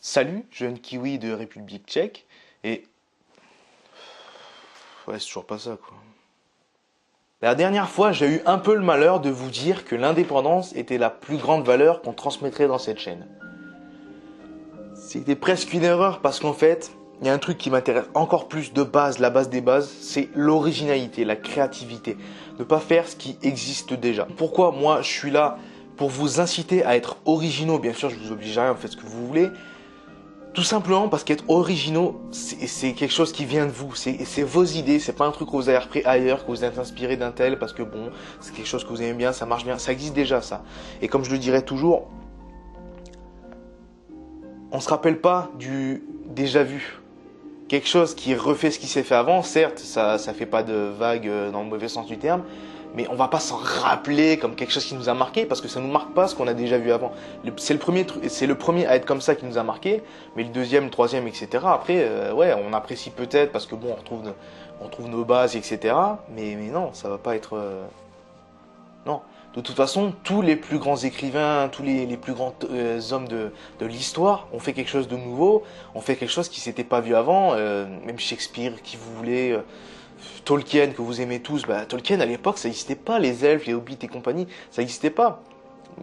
Salut, jeune kiwi de République tchèque. Et... Ouais, c'est toujours pas ça, quoi. La dernière fois, j'ai eu un peu le malheur de vous dire que l'indépendance était la plus grande valeur qu'on transmettrait dans cette chaîne. C'était presque une erreur parce qu'en fait, il y a un truc qui m'intéresse encore plus de base, la base des bases, c'est l'originalité, la créativité. Ne pas faire ce qui existe déjà. Pourquoi moi, je suis là pour vous inciter à être originaux. Bien sûr, je vous oblige à rien, faites ce que vous voulez. Tout simplement parce qu'être originaux, c'est quelque chose qui vient de vous, c'est vos idées, c'est pas un truc que vous avez repris ailleurs, que vous êtes inspiré d'un tel parce que bon, c'est quelque chose que vous aimez bien, ça marche bien, ça existe déjà ça. Et comme je le dirais toujours, on se rappelle pas du déjà vu. Quelque chose qui refait ce qui s'est fait avant, certes, ça fait pas de vague dans le mauvais sens du terme, mais on va pas s'en rappeler comme quelque chose qui nous a marqué parce que ça nous marque pas ce qu'on a déjà vu avant. C'est le premier à être comme ça qui nous a marqué, mais le deuxième, le troisième, etc. Après, ouais, on apprécie peut-être parce que bon, on trouve nos bases, etc. Mais non, ça va pas être, non. De toute façon, tous les plus grands écrivains, tous les plus grands hommes de l'histoire ont fait quelque chose de nouveau, ont fait quelque chose qui s'était pas vu avant. Même Shakespeare, qui vous voulez, Tolkien, que vous aimez tous. Bah, Tolkien, à l'époque, ça n'existait pas, les elfes, les hobbits et compagnie, ça n'existait pas.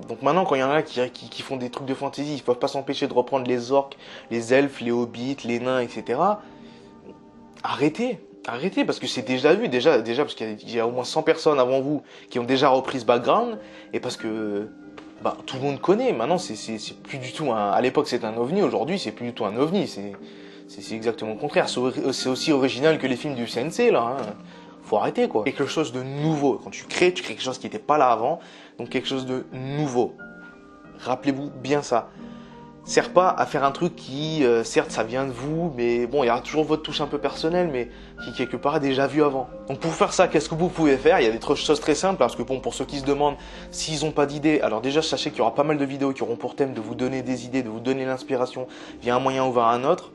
Donc maintenant, quand il y en a qui font des trucs de fantasy, ils peuvent pas s'empêcher de reprendre les orques, les elfes, les hobbits, les nains, etc. Arrêtez, arrêtez, parce que c'est déjà vu, déjà parce qu'il y a au moins 100 personnes avant vous qui ont déjà repris ce background, et parce que bah, tout le monde connaît. Maintenant, c'est plus du tout à l'époque c'était un ovni, aujourd'hui c'est plus du tout un ovni, c'est exactement le contraire. C'est aussi original que les films du CNC là. Hein. Faut arrêter quoi. Quelque chose de nouveau. Quand tu crées quelque chose qui n'était pas là avant, donc quelque chose de nouveau. Rappelez-vous bien ça. Sert pas à faire un truc qui, certes, ça vient de vous, mais bon, il y aura toujours votre touche un peu personnelle, mais qui quelque part est déjà vu avant. Donc pour faire ça, qu'est-ce que vous pouvez faire? Il y a des choses très simples, parce que bon, pour ceux qui se demandent s'ils n'ont pas d'idées, alors déjà sachez qu'il y aura pas mal de vidéos qui auront pour thème de vous donner des idées, de vous donner l'inspiration via un moyen ou via un autre.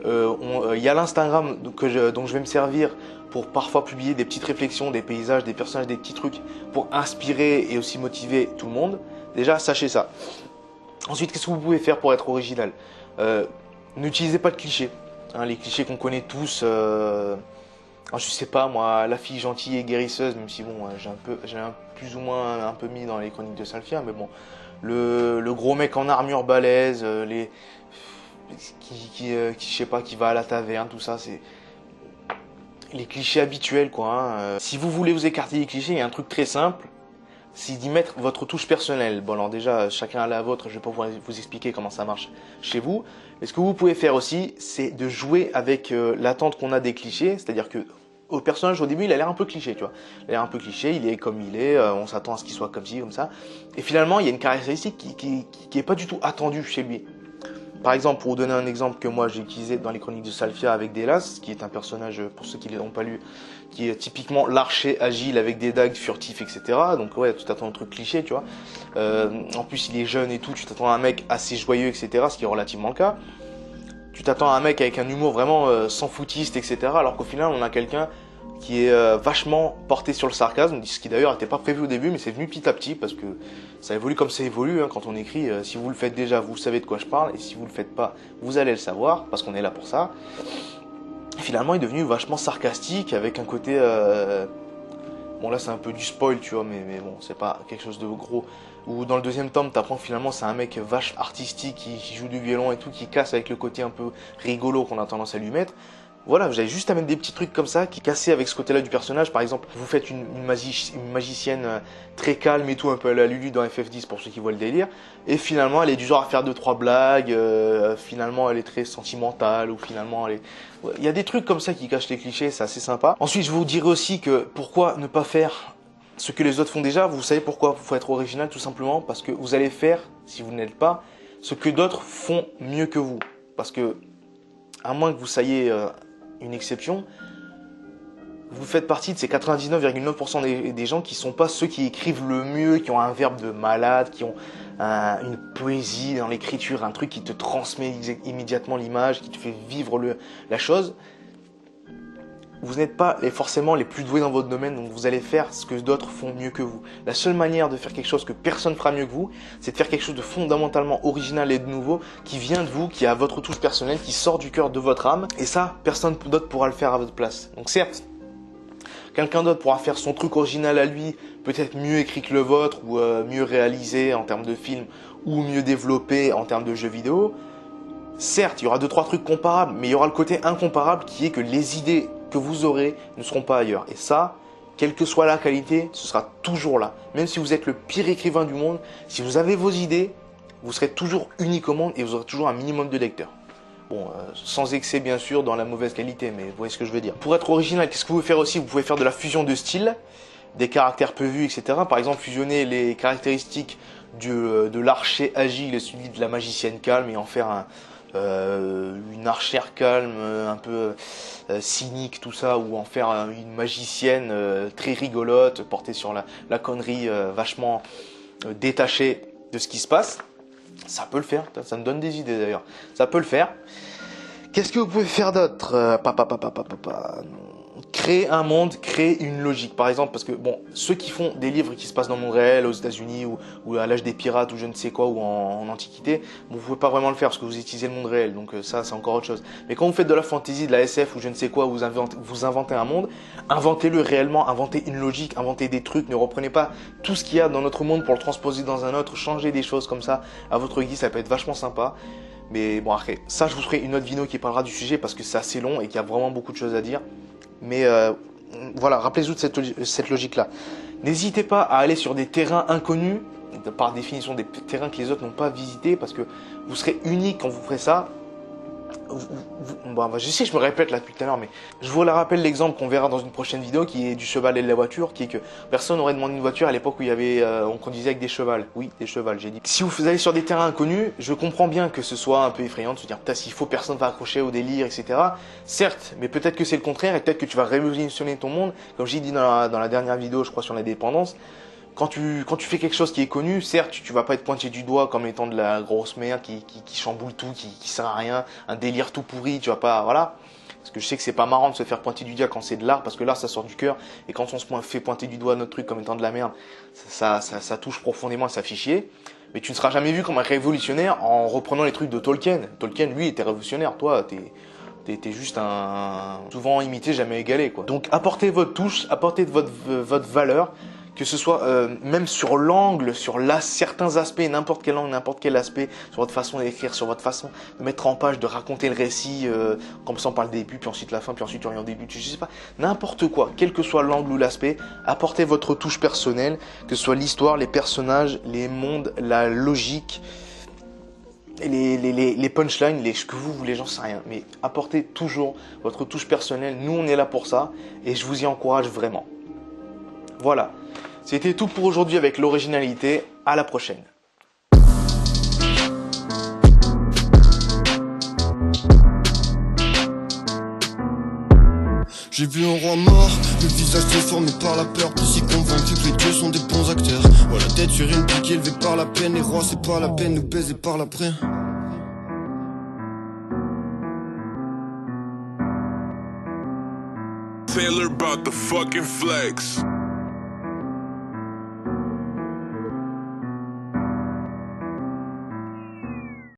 Il y a l'Instagram dont je vais me servir pour parfois publier des petites réflexions, des paysages, des personnages, des petits trucs pour inspirer et aussi motiver tout le monde. Déjà, sachez ça. Ensuite, qu'est-ce que vous pouvez faire pour être original? N'utilisez pas de clichés. Hein, les clichés qu'on connaît tous. Je sais pas, moi, la fille gentille et guérisseuse, même si bon, j'ai plus ou moins un peu mis dans les chroniques de Salfia, mais bon, le gros mec en armure balèze, je sais pas, qui va à la taverne, tout ça, c'est les clichés habituels, quoi. Hein. Si vous voulez vous écarter des clichés, il y a un truc très simple. C'est d'y mettre votre touche personnelle. Bon alors déjà, chacun a la vôtre, je vais pas vous expliquer comment ça marche chez vous. Mais ce que vous pouvez faire aussi, c'est de jouer avec l'attente qu'on a des clichés. C'est-à-dire que au personnage au début, il a l'air un peu cliché, tu vois. Il a l'air un peu cliché, il est comme il est, on s'attend à ce qu'il soit comme ci, comme ça. Et finalement, il y a une caractéristique qui est pas du tout attendue chez lui. Par exemple, pour vous donner un exemple que moi j'ai utilisé dans les chroniques de Salfia avec Delas, qui est un personnage, pour ceux qui ne l'ont pas lu, qui est typiquement l'archer agile avec des dagues furtifs, etc. Donc ouais, tu t'attends à un truc cliché, tu vois. En plus, il est jeune et tout, tu t'attends à un mec assez joyeux, etc. Ce qui est relativement le cas. Tu t'attends à un mec avec un humour vraiment sans foutiste, etc. Alors qu'au final, on a quelqu'un qui est vachement porté sur le sarcasme, ce qui d'ailleurs n'était pas prévu au début, mais c'est venu petit à petit parce que ça évolue comme ça évolue. Hein, quand on écrit, si vous le faites déjà, vous savez de quoi je parle, et si vous le faites pas, vous allez le savoir parce qu'on est là pour ça. Et finalement, il est devenu vachement sarcastique avec un côté. Bon, là, c'est un peu du spoil, tu vois, mais bon, c'est pas quelque chose de gros. Ou dans le deuxième tome, t'apprends que finalement, c'est un mec vache artistique qui joue du violon et tout, qui casse avec le côté un peu rigolo qu'on a tendance à lui mettre. Voilà, vous avez juste à mettre des petits trucs comme ça qui cassent avec ce côté-là du personnage. Par exemple, vous faites une magicienne très calme et tout, un peu à la Lulu dans FF10 pour ceux qui voient le délire. Et finalement, elle est du genre à faire 2-3 blagues. Finalement, elle est très sentimentale. Ou finalement, il y a des trucs comme ça qui cachent les clichés, c'est assez sympa. Ensuite, je vous dirai aussi que pourquoi ne pas faire ce que les autres font déjà. Vous savez pourquoi il faut être original, tout simplement parce que vous allez faire, si vous n'êtes pas, ce que d'autres font mieux que vous. Parce que, à moins que vous soyez une exception, vous faites partie de ces 99,9% des gens qui sont pas ceux qui écrivent le mieux, qui ont un verbe de malade, qui ont une poésie dans l'écriture, un truc qui te transmet immédiatement l'image, qui te fait vivre la chose. vous n'êtes pas forcément les plus doués dans votre domaine, donc vous allez faire ce que d'autres font mieux que vous. La seule manière de faire quelque chose que personne fera mieux que vous, c'est de faire quelque chose de fondamentalement original et de nouveau, qui vient de vous, qui a votre touche personnelle, qui sort du cœur de votre âme, et ça, personne d'autre pourra le faire à votre place. Donc certes, quelqu'un d'autre pourra faire son truc original à lui, peut-être mieux écrit que le vôtre, ou mieux réalisé en termes de film, ou mieux développé en termes de jeux vidéo. Certes, il y aura 2-3 trucs comparables, mais il y aura le côté incomparable qui est que les idées que vous aurez ne seront pas ailleurs. Et ça, quelle que soit la qualité, ce sera toujours là. Même si vous êtes le pire écrivain du monde, si vous avez vos idées, vous serez toujours unique au monde et vous aurez toujours un minimum de lecteurs. Bon, sans excès bien sûr dans la mauvaise qualité, mais vous voyez ce que je veux dire. Pour être original, qu'est-ce que vous pouvez faire aussi? Vous pouvez faire de la fusion de style, des caractères peu vus, etc. Par exemple, fusionner les caractéristiques de l'archer agile et celui de la magicienne calme et en faire une archère calme, un peu cynique, tout ça, ou en faire une magicienne très rigolote, portée sur la connerie, vachement détachée de ce qui se passe. Ça peut le faire, ça me donne des idées d'ailleurs. Ça peut le faire. Qu'est-ce que vous pouvez faire d'autre? Créer un monde, créer une logique. Par exemple, parce que bon, ceux qui font des livres qui se passent dans le monde réel, aux États-Unis ou à l'âge des pirates ou je ne sais quoi ou en Antiquité, bon, vous pouvez pas vraiment le faire parce que vous utilisez le monde réel. Donc ça, c'est encore autre chose. Mais quand vous faites de la fantasy, de la SF ou je ne sais quoi, vous inventez un monde, inventez-le réellement, inventez une logique, inventez des trucs. Ne reprenez pas tout ce qu'il y a dans notre monde pour le transposer dans un autre. Changez des choses comme ça à votre guise, ça peut être vachement sympa. Mais bon, après, ça, je vous ferai une autre vidéo qui parlera du sujet parce que c'est assez long et qu'il y a vraiment beaucoup de choses à dire. Mais voilà, rappelez-vous de cette logique-là. N'hésitez pas à aller sur des terrains inconnus, par définition des terrains que les autres n'ont pas visités, parce que vous serez unique quand vous ferez ça. Bon, je sais que je me répète là depuis tout à l'heure, mais je vous rappelle l'exemple qu'on verra dans une prochaine vidéo qui est du cheval et de la voiture, qui est que personne n'aurait demandé une voiture à l'époque où il y avait, on conduisait avec des chevals. Oui, des chevals, j'ai dit. Si vous allez sur des terrains inconnus, je comprends bien que ce soit un peu effrayant de se dire, putain, s'il faut, personne va accrocher au délire, etc. Certes, mais peut-être que c'est le contraire et peut-être que tu vas révolutionner ton monde, comme j'ai dit dans la dernière vidéo, je crois, sur la dépendance. Quand tu fais quelque chose qui est connu, certes, tu vas pas être pointé du doigt comme étant de la grosse merde qui chamboule tout, qui sert à rien, un délire tout pourri, tu vas pas, voilà. Parce que je sais que c'est pas marrant de se faire pointer du doigt quand c'est de l'art, parce que l'art ça sort du cœur, et quand on se fait pointer du doigt notre truc comme étant de la merde, ça touche profondément et ça fait chier. Mais tu ne seras jamais vu comme un révolutionnaire en reprenant les trucs de Tolkien. Tolkien, lui, était révolutionnaire, toi, t'es juste un souvent imité, jamais égalé, quoi. Donc apportez votre touche, apportez votre valeur. Que ce soit même sur l'angle, sur certains aspects, n'importe quel angle, n'importe quel aspect, sur votre façon d'écrire, sur votre façon de mettre en page, de raconter le récit, commençant par le début, puis ensuite la fin, puis ensuite tu reviens au début, je sais pas, n'importe quoi, quel que soit l'angle ou l'aspect, apportez votre touche personnelle, que ce soit l'histoire, les personnages, les mondes, la logique, les punchlines, ce que vous voulez, j'en sais rien, mais apportez toujours votre touche personnelle, nous on est là pour ça, et je vous y encourage vraiment. Voilà. C'était tout pour aujourd'hui avec l'originalité. À la prochaine. J'ai vu un roi mort, le visage déformé par la peur, plus si convaincu que les dieux sont des bons acteurs. Ouais, la tête sur une pique élevée par la peine, les rois c'est pas la peine, nous baiser par l'après. Taylor about the fucking flex.